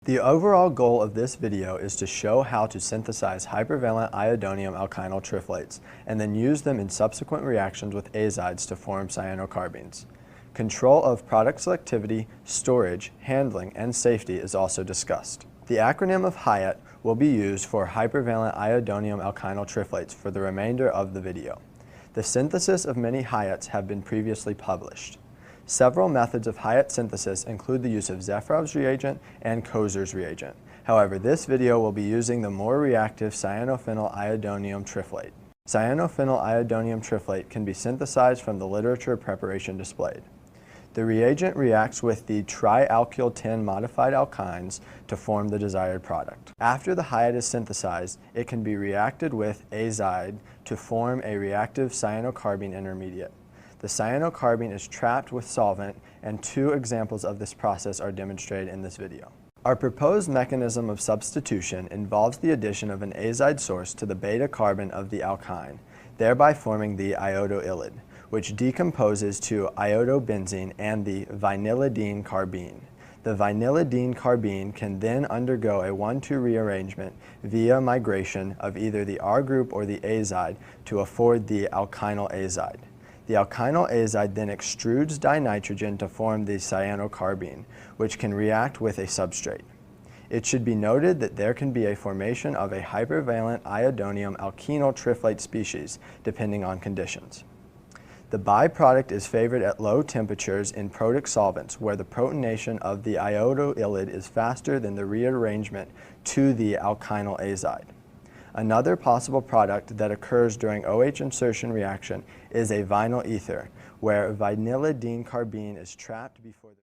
The overall goal of this video is to show how to synthesize hypervalent iodonium alkynyl triflates and then use them in subsequent reactions with azides to form cyanocarbenes. Control of product selectivity, storage, handling, and safety is also discussed. The acronym of Hyatt will be used for hypervalent iodonium alkynyl triflates for the remainder of the video. The synthesis of many Hyatts have been previously published. Several methods of Hyatt synthesis include the use of Zephyrov's reagent and Kozer's reagent. However, this video will be using the more reactive cyanophényl iodonium triflate. Cyanophényl iodonium triflate can be synthesized from the literature preparation displayed. The reagent reacts with the trialkyl 10 modified alkynes to form the desired product. After the Hyatt is synthesized, it can be reacted with azide to form a reactive cyanocarbene intermediate. The cyanocarbene is trapped with solvent, and two examples of this process are demonstrated in this video. Our proposed mechanism of substitution involves the addition of an azide source to the beta carbon of the alkyne, thereby forming the iodoylide, which decomposes to iodobenzene and the vinylidene carbene. The vinylidene carbene can then undergo a 1,2 rearrangement via migration of either the R group or the azide to afford the alkynyl azide. The alkynyl azide then extrudes dinitrogen to form the cyanocarbene, which can react with a substrate. It should be noted that there can be a formation of a hypervalent iodonium alkynyl triflate species, depending on conditions. The byproduct is favored at low temperatures in protic solvents, where the protonation of the iodoylide is faster than the rearrangement to the alkynyl azide. Another possible product that occurs during OH insertion reaction is a vinyl ether, where vinylidene carbene is trapped before the